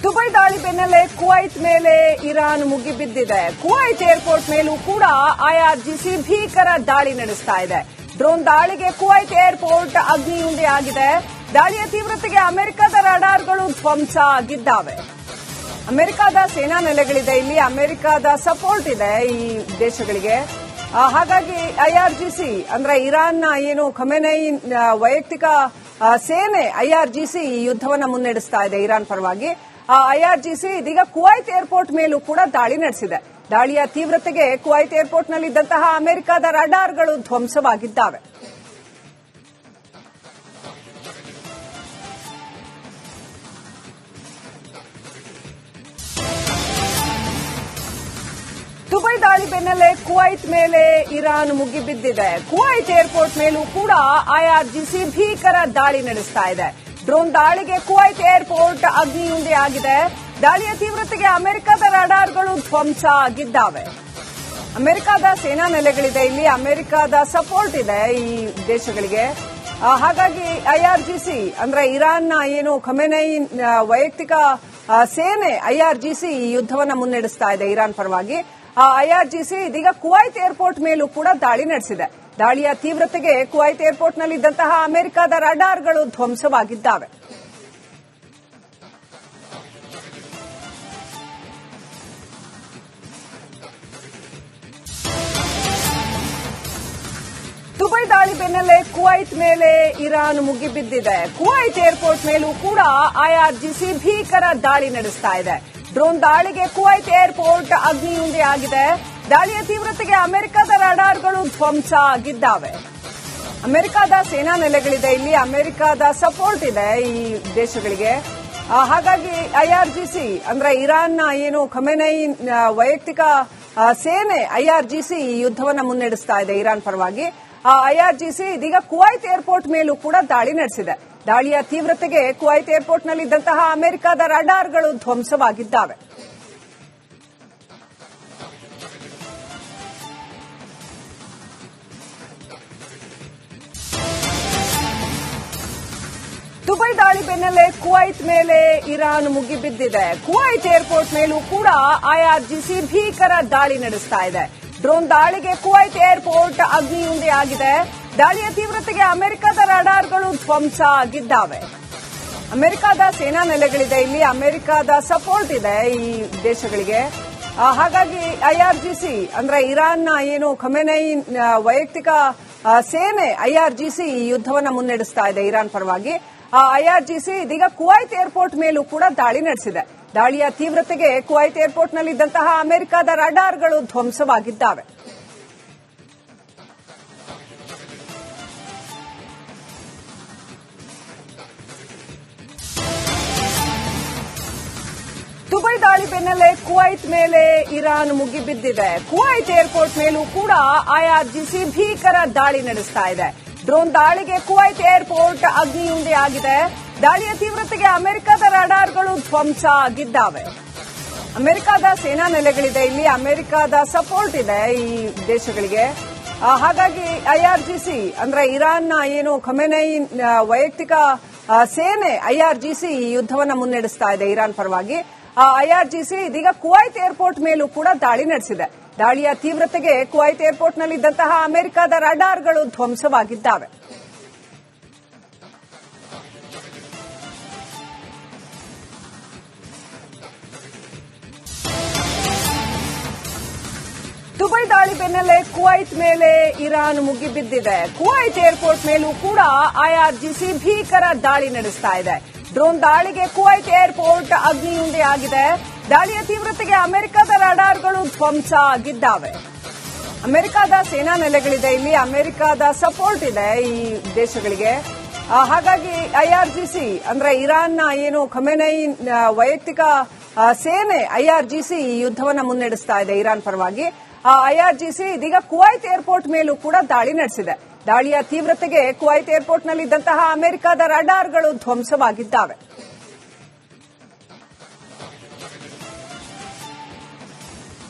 Dubai ದಾಳಿ ಬೆನ್ನಲ್ಲೇ Kuwait ಮೇಲೆ ಇರಾನ್ ಮುಗಿಬಿದ್ದಿದೆ. ಕುವೈತ್ ಏರ್ಪೋರ್ಟ್ ಮೇಲೂ ಕೂಡ ಐಆರ್ಜಿಸಿ ಭೀಕರ ದಾಳಿ ನಡೆಸ್ತಾ ಇದೆ. ಡ್ರೋನ್ ದಾಳಿಗೆ ಕುವೈತ್ ಏರ್ಪೋರ್ಟ್ ಅಗ್ನಿಯುಂಡೆಯಾಗಿದೆ. ದಾಳಿಯ ತೀವ್ರತೆಗೆ ಅಮೆರಿಕದ ರಡಾರ್ಗಳು ಧ್ವಂಸ ಆಗಿದ್ದಾವೆ. ಅಮೆರಿಕದ ಸೇನಾ ನೆಲೆಗಳಿದೆ, ಇಲ್ಲಿ ಅಮೆರಿಕದ ಸಪೋರ್ಟ್ ಇದೆ ಈ ದೇಶಗಳಿಗೆ. ಹಾಗಾಗಿ ಐಆರ್ಜಿಸಿ ಅಂದ್ರೆ ಇರಾನ್ನ ಏನು ಖಮೇನೈ ವೈಯಕ್ತಿಕ ಸೇನೆ ಐಆರ್ಜಿಸಿ ಈ ಯುದ್ಧವನ್ನ ಮುನ್ನಡೆಸ್ತಾ ಇದೆ ಇರಾನ್ ಪರವಾಗಿ. ಐಆರ್ಜಿಸಿ ಇದೀಗ ಕುವೈತ್ ಏರ್ಪೋರ್ಟ್ ಮೇಲೂ ಕೂಡ ದಾಳಿ ನಡೆಸಿದೆ. ದಾಳಿಯ ತೀವ್ರತೆಗೆ ಕುವೈತ್ ಏರ್ಪೋರ್ಟ್ನಲ್ಲಿದ್ದಂತಹ ಅಮೆರಿಕದ ರಡಾರ್ಗಳು ಧ್ವಂಸವಾಗಿದ್ದಾವೆ. ದುಬೈ ದಾಳಿ ಬೆನ್ನಲ್ಲೇ ಕುವೈತ್ ಮೇಲೆ ಇರಾನ್ ಮುಗಿಬಿದ್ದಿದೆ. ಕುವೈತ್ ಏರ್ಪೋರ್ಟ್ ಮೇಲೂ ಕೂಡ ಐಆರ್ಜಿಸಿ ಭೀಕರ ದಾಳಿ ನಡೆಸ್ತಾ ಇದೆ. ಡ್ರೋನ್ ದಾಳಿಗೆ ಕುವೈತ್ ಏರ್ಪೋರ್ಟ್ ಅಗ್ನಿಯುಂಡೆಯಾಗಿದೆ. ದಾಳಿಯ ತೀವ್ರತೆಗೆ ಅಮೆರಿಕದ ರಡಾರ್ಗಳು ಧ್ವಂಸ ಆಗಿದ್ದಾವೆ. ಅಮೆರಿಕದ ಸೇನಾ ನೆಲೆಗಳಿದೆ, ಇಲ್ಲಿ ಅಮೆರಿಕದ ಸಪೋರ್ಟ್ ಇದೆ ಈ ದೇಶಗಳಿಗೆ. ಹಾಗಾಗಿ ಐಆರ್ಜಿಸಿ ಅಂದ್ರೆ ಇರಾನ್ನ ಏನು ಖಮೇನೈ ವೈಯಕ್ತಿಕ ಸೇನೆ ಐಆರ್ಜಿಸಿ ಈ ಯುದ್ಧವನ್ನ ಮುನ್ನಡೆಸ್ತಾ ಇದೆ ಇರಾನ್ ಪರವಾಗಿ. ಐಆರ್ಜಿಸಿ ಇದೀಗ ಕುವೈತ್ ಏರ್ಪೋರ್ಟ್ ಮೇಲೂ ಕೂಡ ದಾಳಿ ನಡೆಸಿದೆ. ದಾಳಿಯ ತೀವ್ರತೆಗೆ ಕುವೈತ್ ಏರ್ಪೋರ್ಟ್ನಲ್ಲಿದ್ದಂತಹ ಅಮೆರಿಕದ ರಡಾರ್ಗಳು ಧ್ವಂಸವಾಗಿದ್ದಾವೆ. ದುಬೈ ದಾಳಿ ಬೆನ್ನಲ್ಲೇ ಕುವೈತ್ ಮೇಲೆ ಇರಾನ್ ಮುಗಿಬಿದ್ದಿದೆ. ಕುವೈತ್ ಏರ್ಪೋರ್ಟ್ ಮೇಲೂ ಕೂಡ ಐಆರ್ಜಿಸಿ ಭೀಕರ ದಾಳಿ ನಡೆಸ್ತಾ ಇದೆ. ಡ್ರೋನ್ ದಾಳಿಗೆ ಕುವೈತ್ ಏರ್ಪೋರ್ಟ್ ಅಗ್ನಿಯುಂಡೆಯಾಗಿದೆ. ದಾಳಿಯ ತೀವ್ರತೆಗೆ ಅಮೆರಿಕದ ರಡಾರ್ಗಳು ಧ್ವಂಸ ಆಗಿದ್ದಾವೆ. ಅಮೆರಿಕದ ಸೇನಾ ನೆಲೆಗಳಿದೆ, ಇಲ್ಲಿ ಅಮೆರಿಕದ ಸಪೋರ್ಟ್ ಇದೆ ಈ ದೇಶಗಳಿಗೆ. ಹಾಗಾಗಿ ಐಆರ್ಜಿಸಿ ಅಂದ್ರೆ ಇರಾನ್ನ ಏನು ಖಮೇನೈ ವೈಯಕ್ತಿಕ ಸೇನೆ ಐಆರ್ಜಿಸಿ ಈ ಯುದ್ಧವನ್ನ ಮುನ್ನಡೆಸ್ತಾ ಇದೆ ಇರಾನ್ ಪರವಾಗಿ. ಐಆರ್ಜಿಸಿ ಇದೀಗ ಕುವೈತ್ ಏರ್ಪೋರ್ಟ್ ಮೇಲೂ ಕೂಡ ದಾಳಿ ನಡೆಸಿದೆ. ದಾಳಿಯ ತೀವ್ರತೆಗೆ ಕುವೈತ್ ಏರ್ಪೋರ್ಟ್ನಲ್ಲಿದ್ದಂತಹ ಅಮೆರಿಕದ ರಡಾರ್ಗಳು ಧ್ವಂಸವಾಗಿದ್ದಾವೆ. ದುಬೈ ದಾಳಿ ಬೆನ್ನಲ್ಲೇ ಕುವೈತ್ ಮೇಲೆ ಇರಾನ್ ಮುಗಿಬಿದ್ದಿದೆ. ಕುವೈತ್ ಏರ್ಪೋರ್ಟ್ ಮೇಲೂ ಕೂಡ ಐಆರ್ಜಿಸಿ ಭೀಕರ ದಾಳಿ ನಡೆಸ್ತಾ ಇದೆ. ಡ್ರೋನ್ ದಾಳಿಗೆ ಕುವೈತ್ ಏರ್ಪೋರ್ಟ್ ಅಗ್ನಿಯುಂಡೆಯಾಗಿದೆ. ದಾಳಿಯ ತೀವ್ರತೆಗೆ ಅಮೆರಿಕದ ರಡಾರ್ಗಳು ಧ್ವಂಸ ಆಗಿದ್ದಾವೆ. ಅಮೆರಿಕದ ಸೇನಾ ನೆಲೆಗಳಿದೆ, ಇಲ್ಲಿ ಅಮೆರಿಕದ ಸಪೋರ್ಟ್ ಇದೆ ಈ ದೇಶಗಳಿಗೆ. ಹಾಗಾಗಿ ಐಆರ್ಜಿಸಿ ಅಂದ್ರೆ ಇರಾನ್ನ ಏನು ಖಮೇನೈ ವೈಯಕ್ತಿಕ ಸೇನೆ ಐಆರ್ಜಿಸಿ ಈ ಯುದ್ಧವನ್ನ ಮುನ್ನಡೆಸ್ತಾ ಇದೆ ಇರಾನ್ ಪರವಾಗಿ. ಐಆರ್ಜಿಸಿ ಇದೀಗ ಕುವೈತ್ ಏರ್ಪೋರ್ಟ್ ಮೇಲೂ ಕೂಡ ದಾಳಿ ನಡೆಸಿದೆ. ದಾಳಿಯ ತೀವ್ರತೆಗೆ ಕುವೈತ್ ಏರ್ಪೋರ್ಟ್ನಲ್ಲಿದ್ದಂತಹ ಅಮೆರಿಕದ ರಡಾರ್ಗಳು ಧ್ವಂಸವಾಗಿದ್ದಾವೆ. ದುಬೈ ದಾಳಿ ಬೆನ್ನಲ್ಲೇ ಕುವೈತ್ ಮೇಲೆ ಇರಾನ್ ಮುಗಿಬಿದ್ದಿದೆ. ಕುವೈತ್ ಏರ್ಪೋರ್ಟ್ ಮೇಲೂ ಕೂಡ ಐಆರ್ಜಿಸಿ ಭೀಕರ ದಾಳಿ ನಡೆಸ್ತಾ ಇದೆ. ಡ್ರೋನ್ ದಾಳಿಗೆ ಕುವೈತ್ ಏರ್ಪೋರ್ಟ್ ಅಗ್ನಿಯುಂಡೆಯಾಗಿದೆ. ದಾಳಿಯ ತೀವ್ರತೆಗೆ ಅಮೆರಿಕದ ರಡಾರ್ಗಳು ಧ್ವಂಸ ಆಗಿದ್ದಾವೆ. ಅಮೆರಿಕದ ಸೇನಾ ನೆಲೆಗಳಿದೆ, ಇಲ್ಲಿ ಅಮೆರಿಕದ ಸಪೋರ್ಟ್ ಇದೆ ಈ ದೇಶಗಳಿಗೆ. ಹಾಗಾಗಿ ಐಆರ್ಜಿಸಿ ಅಂದ್ರೆ ಇರಾನ್ನ ಏನು ಖಮೇನೈ ವೈಯಕ್ತಿಕ ಸೇನೆ ಐಆರ್ಜಿಸಿ ಈ ಯುದ್ಧವನ್ನ ಮುನ್ನಡೆಸ್ತಾ ಇದೆ ಇರಾನ್ ಪರವಾಗಿ. ಐಆರ್ಜಿಸಿ ಇದೀಗ ಕುವೈತ್ ಏರ್ಪೋರ್ಟ್ ಮೇಲೂ ಕೂಡ ದಾಳಿ ನಡೆಸಿದೆ. ದಾಳಿಯ ತೀವ್ರತೆಗೆ ಕುವೈತ್ ಏರ್ಪೋರ್ಟ್ನಲ್ಲಿದ್ದಂತಹ ಅಮೆರಿಕದ ರಡಾರ್ಗಳು ಧ್ವಂಸವಾಗಿದ್ದಾವೆ. ದುಬೈ ದಾಳಿ ಬೆನ್ನಲ್ಲೇ ಕುವೈತ್ ಮೇಲೆ ಇರಾನ್ ಮುಗಿಬಿದ್ದಿದೆ. ಕುವೈತ್ ಏರ್ಪೋರ್ಟ್ ಮೇಲೂ ಕೂಡ ಐಆರ್ಜಿಸಿ ಭೀಕರ ದಾಳಿ ನಡೆಸ್ತಾ ಇದೆ. ಡ್ರೋನ್ ದಾಳಿಗೆ ಕುವೈತ್ ಏರ್ಪೋರ್ಟ್ ಅಗ್ನಿಯುಂಡೆಯಾಗಿದೆ. ದಾಳಿಯ ತೀವ್ರತೆಗೆ ಅಮೆರಿಕದ ರಡಾರ್ಗಳು ಧ್ವಂಸ ಆಗಿದ್ದಾವೆ. ಅಮೆರಿಕದ ಸೇನಾ ನೆಲೆಗಳಿದೆ, ಇಲ್ಲಿ ಅಮೆರಿಕದ ಸಪೋರ್ಟ್ ಇದೆ ಈ ದೇಶಗಳಿಗೆ. ಹಾಗಾಗಿ ಐಆರ್ಜಿಸಿ ಅಂದ್ರೆ ಇರಾನ್ನ ಏನು ಖಮೇನೈ ವೈಯಕ್ತಿಕ ಸೇನೆ ಐಆರ್ಜಿಸಿ ಈ ಯುದ್ಧವನ್ನ ಮುನ್ನಡೆಸ್ತಾ ಇದೆ ಇರಾನ್ ಪರವಾಗಿ. ಐಆರ್ಜಿಸಿ ಇದೀಗ ಕುವೈತ್ ಏರ್ಪೋರ್ಟ್ ಮೇಲೂ ಕೂಡ ದಾಳಿ ನಡೆಸಿದೆ. ದಾಳಿಯ ತೀವ್ರತೆಗೆ ಕುವೈತ್ ಏರ್ಪೋರ್ಟ್ನಲ್ಲಿದ್ದಂತಹ ಅಮೆರಿಕದ ರಡಾರ್ಗಳು ಧ್ವಂಸವಾಗಿದ್ದಾವೆ.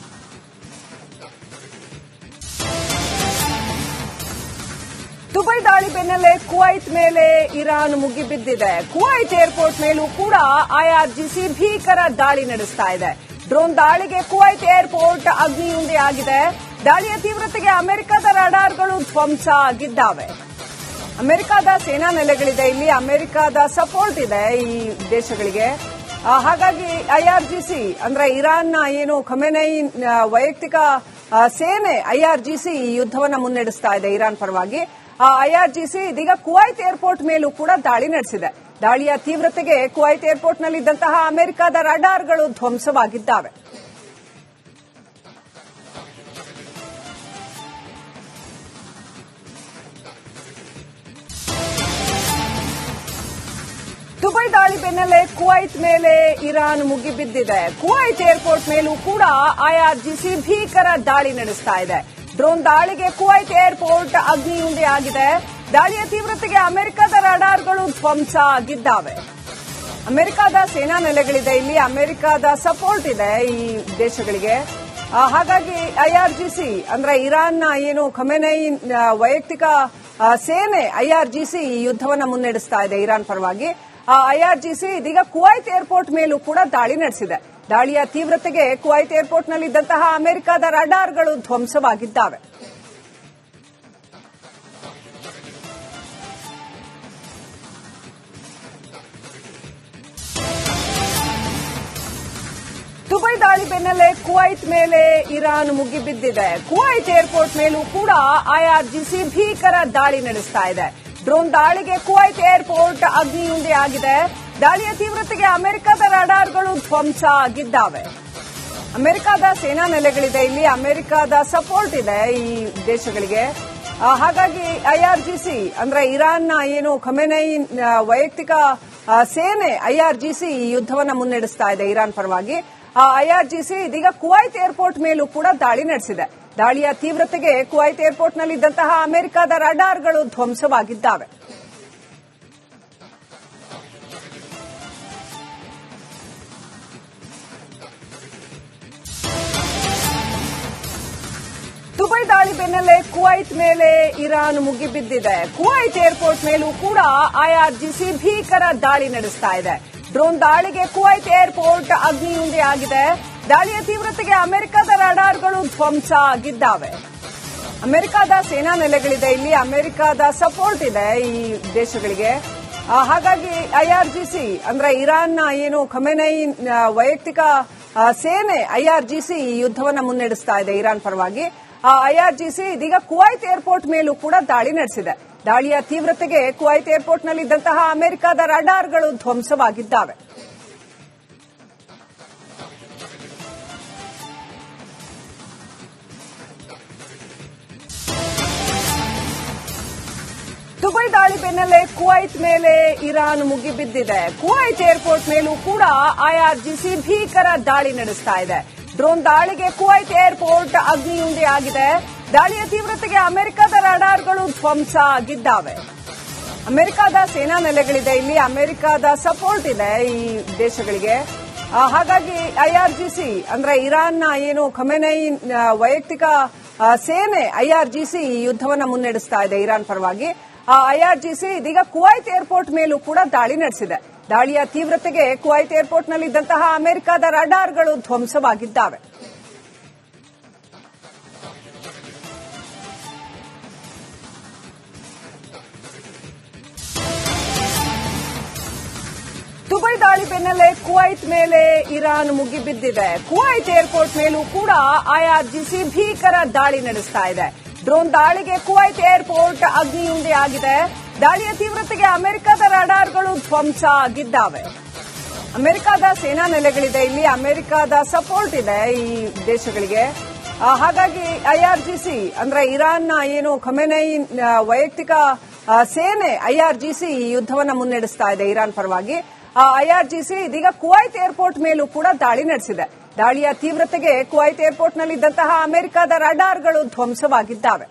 ದುಬೈ ದುಬೈ ದಾಳಿ ಬೆನ್ನಲ್ಲೇ ಕುವೈತ್ ಮೇಲೆ ಇರಾನ್ ಮುಗಿಬಿದ್ದಿದೆ. ಕುವೈತ್ ಏರ್ಪೋರ್ಟ್ ಮೇಲೂ ಕೂಡ ಐಆರ್ಜಿಸಿ ಭೀಕರ ದಾಳಿ ನಡೆಸ್ತಾ ಇದೆ. ಡ್ರೋನ್ ದಾಳಿಗೆ ಕುವೈತ್ ಏರ್ಪೋರ್ಟ್ ಅಗ್ನಿಯುಂಡೆಯಾಗಿದೆ. ದಾಳಿಯ ತೀವ್ರತೆಗೆ ಅಮೆರಿಕದ ರಡಾರ್ಗಳು ಧ್ವಂಸ ಆಗಿದ್ದಾವೆ. ಅಮೆರಿಕದ ಸೇನಾ ನೆಲೆಗಳಿದೆ, ಇಲ್ಲಿ ಅಮೆರಿಕದ ಸಪೋರ್ಟ್ ಇದೆ ಈ ದೇಶಗಳಿಗೆ. ಹಾಗಾಗಿ ಐಆರ್ಜಿಸಿ ಅಂದ್ರೆ ಇರಾನ್ನ ಏನು ಖಮೇನೈ ವೈಯಕ್ತಿಕ ಸೇನೆ ಐಆರ್ಜಿಸಿ ಈ ಯುದ್ದವನ್ನ ಮುನ್ನಡೆಸ್ತಾ ಇದೆ ಇರಾನ್ ಪರವಾಗಿ. ಐಆರ್ಜಿಸಿ ಇದೀಗ ಕುವೈತ್ ಏರ್ಪೋರ್ಟ್ ಮೇಲೂ ಕೂಡ ದಾಳಿ ನಡೆಸಿದೆ. ದಾಳಿಯ ತೀವ್ರತೆಗೆ ಕುವೈತ್ ಏರ್ಪೋರ್ಟ್ನಲ್ಲಿದ್ದಂತಹ ಅಮೆರಿಕದ ರಡಾರ್ಗಳು ಧ್ವಂಸವಾಗಿದ್ದಾವೆ. ದುಬೈ ದಾಳಿ ಬೆನ್ನಲ್ಲೇ ಕುವೈತ್ ಮೇಲೆ ಇರಾನ್ ಮುಗಿಬಿದ್ದಿದೆ. ಕುವೈತ್ ಏರ್ಪೋರ್ಟ್ ಮೇಲೂ ಕೂಡ ಐಆರ್ಜಿಸಿ ಭೀಕರ ದಾಳಿ ನಡೆಸ್ತಾ ಇದೆ. ಡ್ರೋನ್ ದಾಳಿಗೆ ಕುವೈತ್ ಏರ್ಪೋರ್ಟ್ ಅಗ್ನಿಯುಂಡೆಯಾಗಿದೆ. ದಾಳಿಯ ತೀವ್ರತೆಗೆ ಅಮೆರಿಕದ ರಡಾರ್ಗಳು ಧ್ವಂಸ ಆಗಿದ್ದಾವೆ. ಅಮೆರಿಕದ ಸೇನಾ ನೆಲೆಗಳಿದೆ, ಇಲ್ಲಿ ಅಮೆರಿಕದ ಸಪೋರ್ಟ್ ಇದೆ ಈ ದೇಶಗಳಿಗೆ. ಹಾಗಾಗಿ ಐಆರ್ಜಿಸಿ ಅಂದ್ರೆ ಇರಾನ್ನ ಏನು ಖಮೇನೈ ವೈಯಕ್ತಿಕ ಸೇನೆ ಐಆರ್ಜಿಸಿ ಈ ಯುದ್ದವನ್ನ ಮುನ್ನಡೆಸ್ತಾ ಇದೆ ಇರಾನ್ ಪರವಾಗಿ. ಐಆರ್ಜಿಸಿ ಇದೀಗ ಕುವೈತ್ ಏರ್ಪೋರ್ಟ್ ಮೇಲೂ ಕೂಡ ದಾಳಿ ನಡೆಸಿದೆ. ದಾಳಿಯ ತೀವ್ರತೆಗೆ ಕುವೈತ್ ಏರ್ಪೋರ್ಟ್ನಲ್ಲಿದ್ದಂತಹ ಅಮೆರಿಕದ ರಡಾರ್ಗಳು ಧ್ವಂಸವಾಗಿದ್ದಾವೆ. ದುಬೈ ದಾಳಿ ಬೆನ್ನಲ್ಲೇ ಕುವೈತ್ ಮೇಲೆ ಇರಾನ್ ಮುಗಿಬಿದ್ದಿದೆ. ಕುವೈತ್ ಏರ್ಪೋರ್ಟ್ ಮೇಲೂ ಕೂಡ ಐಆರ್ಜಿಸಿ ಭೀಕರ ದಾಳಿ ನಡೆಸ್ತಾ ಇದೆ. ಡ್ರೋನ್ ದಾಳಿಗೆ ಕುವೈತ್ ಏರ್ಪೋರ್ಟ್ ಅಗ್ನಿಯುಂಡೆಯಾಗಿದೆ. ದಾಳಿಯ ತೀವ್ರತೆಗೆ ಅಮೆರಿಕದ ರಡಾರ್ಗಳು ಧ್ವಂಸ ಆಗಿದ್ದಾವೆ. ಅಮೆರಿಕದ ಸೇನಾ ನೆಲೆಗಳಿದೆ, ಇಲ್ಲಿ ಅಮೆರಿಕದ ಸಪೋರ್ಟ್ ಇದೆ ಈ ದೇಶಗಳಿಗೆ. ಹಾಗಾಗಿ ಐಆರ್ಜಿಸಿ ಅಂದ್ರೆ ಇರಾನ್ನ ಏನು ಖಮೇನೈ ವೈಯಕ್ತಿಕ ಸೇನೆ ಐಆರ್ಜಿಸಿ ಈ ಯುದ್ದವನ್ನ ಮುನ್ನಡೆಸ್ತಾ ಇದೆ ಇರಾನ್ ಪರವಾಗಿ. ಐಆರ್ಜಿಸಿ ಇದೀಗ ಕುವೈತ್ ಏರ್ಪೋರ್ಟ್ ಮೇಲೂ ಕೂಡ ದಾಳಿ ನಡೆಸಿದೆ. ದಾಳಿಯ ತೀವ್ರತೆಗೆ ಕುವೈತ್ ಏರ್ಪೋರ್ಟ್ನಲ್ಲಿದ್ದಂತಹ ಅಮೆರಿಕದ ರಡಾರ್ಗಳು ಧ್ವಂಸವಾಗಿದ್ದಾವೆ. ದುಬೈ ದಾಳಿ ಬೆನ್ನಲ್ಲೇ ಕುವೈತ್ ಮೇಲೆ ಇರಾನ್ ಮುಗಿಬಿದ್ದಿದೆ. ಕುವೈತ್ ಏರ್ಪೋರ್ಟ್ ಮೇಲೂ ಕೂಡ ಐಆರ್ಜಿಸಿ ಭೀಕರ ದಾಳಿ ನಡೆಸ್ತಾ ಇದೆ. ಡ್ರೋನ್ ದಾಳಿಗೆ ಕುವೈತ್ ಏರ್ಪೋರ್ಟ್ ಅಗ್ನಿಯುಂಡೆಯಾಗಿದೆ. ದಾಳಿಯ ತೀವ್ರತೆಗೆ ಅಮೆರಿಕದ ರಡಾರ್ಗಳು ಧ್ವಂಸ ಆಗಿದ್ದಾವೆ. ಅಮೆರಿಕದ ಸೇನಾ ನೆಲೆಗಳಿದೆ, ಇಲ್ಲಿ ಅಮೆರಿಕದ ಸಪೋರ್ಟ್ ಇದೆ ಈ ದೇಶಗಳಿಗೆ. ಹಾಗಾಗಿ ಐಆರ್ಜಿಸಿ ಅಂದ್ರೆ ಇರಾನ್ನ ಏನು ಖಮೇನೈ ವೈಯಕ್ತಿಕ ಸೇನೆ ಐಆರ್ಜಿಸಿ ಈ ಯುದ್ದವನ್ನ ಮುನ್ನಡೆಸ್ತಾ ಇದೆ ಇರಾನ್ ಪರವಾಗಿ. ಐಆರ್ಜಿಸಿ ಇದೀಗ ಕುವೈತ್ ಏರ್ಪೋರ್ಟ್ ಮೇಲೂ ಕೂಡ ದಾಳಿ ನಡೆಸಿದೆ. ದಾಳಿಯ ತೀವ್ರತೆಗೆ ಕುವೈತ್ ಏರ್ಪೋರ್ಟ್ನಲ್ಲಿದ್ದಂತಹ ಅಮೆರಿಕದ ರಡಾರ್ಗಳು ಧ್ವಂಸವಾಗಿದ್ದಾವೆ. ದುಬೈ ದಾಳಿ ಬೆನ್ನಲ್ಲೇ ಕುವೈತ್ ಮೇಲೆ ಇರಾನ್ ಮುಗಿಬಿದ್ದಿದೆ. ಕುವೈತ್ ಏರ್ಪೋರ್ಟ್ ಮೇಲೂ ಕೂಡ ಐಆರ್ಜಿಸಿ ಭೀಕರ ದಾಳಿ ನಡೆಸ್ತಾ ಇದೆ. ಡ್ರೋನ್ ದಾಳಿಗೆ ಕುವೈತ್ ಏರ್ಪೋರ್ಟ್ ಅಗ್ನಿಯುಂಡೆಯಾಗಿದೆ. ದಾಳಿಯ ತೀವ್ರತೆಗೆ ಅಮೆರಿಕದ ರಡಾರ್ಗಳು ಧ್ವಂಸ ಆಗಿದ್ದಾವೆ. ಅಮೆರಿಕದ ಸೇನಾ ನೆಲೆಗಳಿದೆ, ಇಲ್ಲಿ ಅಮೆರಿಕದ ಸಪೋರ್ಟ್ ಇದೆ ಈ ದೇಶಗಳಿಗೆ. ಹಾಗಾಗಿ ಐಆರ್ಜಿಸಿ ಅಂದ್ರೆ ಇರಾನ್ನ ಏನು ಖಮೇನೈ ವೈಯಕ್ತಿಕ ಸೇನೆ ಐಆರ್ಜಿಸಿ ಈ ಯುದ್ದವನ್ನ ಮುನ್ನಡೆಸ್ತಾ ಇದೆ ಇರಾನ್ ಪರವಾಗಿ. ಐಆರ್ಜಿಸಿ ಇದೀಗ ಕುವೈತ್ ಏರ್ಪೋರ್ಟ್ ಮೇಲೂ ಕೂಡ ದಾಳಿ ನಡೆಸಿದೆ. ದಾಳಿಯ ತೀವ್ರತೆಗೆ ಕುವೈತ್ ಏರ್ಪೋರ್ಟ್ನಲ್ಲಿದ್ದಂತಹ ಅಮೆರಿಕದ ರಡಾರ್ಗಳು ಧ್ವಂಸವಾಗಿದ್ದಾವೆ. ದುಬೈ ದಾಳಿ ಬೆನ್ನಲ್ಲೇ ಕುವೈತ್ ಮೇಲೆ ಇರಾನ್ ಮುಗಿಬಿದ್ದಿದೆ. ಕುವೈತ್ ಏರ್ಪೋರ್ಟ್ ಮೇಲೂ ಕೂಡ ಐಆರ್ಜಿಸಿ ಭೀಕರ ದಾಳಿ ನಡೆಸ್ತಾ ಇದೆ. ಡ್ರೋನ್ ದಾಳಿಗೆ ಕುವೈತ್ ಏರ್ಪೋರ್ಟ್ ಅಗ್ನಿಯುಂಡೆಯಾಗಿದೆ. ದಾಳಿಯ ತೀವ್ರತೆಗೆ ಅಮೆರಿಕದ ರಡಾರ್ಗಳು ಧ್ವಂಸ ಆಗಿದ್ದಾವೆ. ಅಮೆರಿಕದ ಸೇನಾ ನೆಲೆಗಳಿದೆ, ಇಲ್ಲಿ ಅಮೆರಿಕದ ಸಪೋರ್ಟ್ ಇದೆ ಈ ದೇಶಗಳಿಗೆ. ಹಾಗಾಗಿ ಐಆರ್ಜಿಸಿ ಅಂದ್ರೆ ಇರಾನ್ನ ಏನು ಖಮೇನೈ ವೈಯಕ್ತಿಕ ಸೇನೆ ಐಆರ್ಜಿಸಿ ಈ ಯುದ್ದವನ್ನ ಮುನ್ನಡೆಸ್ತಾ ಇದೆ ಇರಾನ್ ಪರವಾಗಿ. ಐಆರ್ಜಿಸಿ ಇದೀಗ ಕುವೈತ್ ಏರ್ಪೋರ್ಟ್ ಮೇಲೂ ಕೂಡ ದಾಳಿ ನಡೆಸಿದೆ. ದಾಳಿಯ ತೀವ್ರತೆಗೆ ಕುವೈತ್ ಏರ್ಪೋರ್ಟ್ನಲ್ಲಿದ್ದಂತಹ ಅಮೆರಿಕದ ರಡಾರ್ಗಳು ಧ್ವಂಸವಾಗಿದ್ದಾವೆ.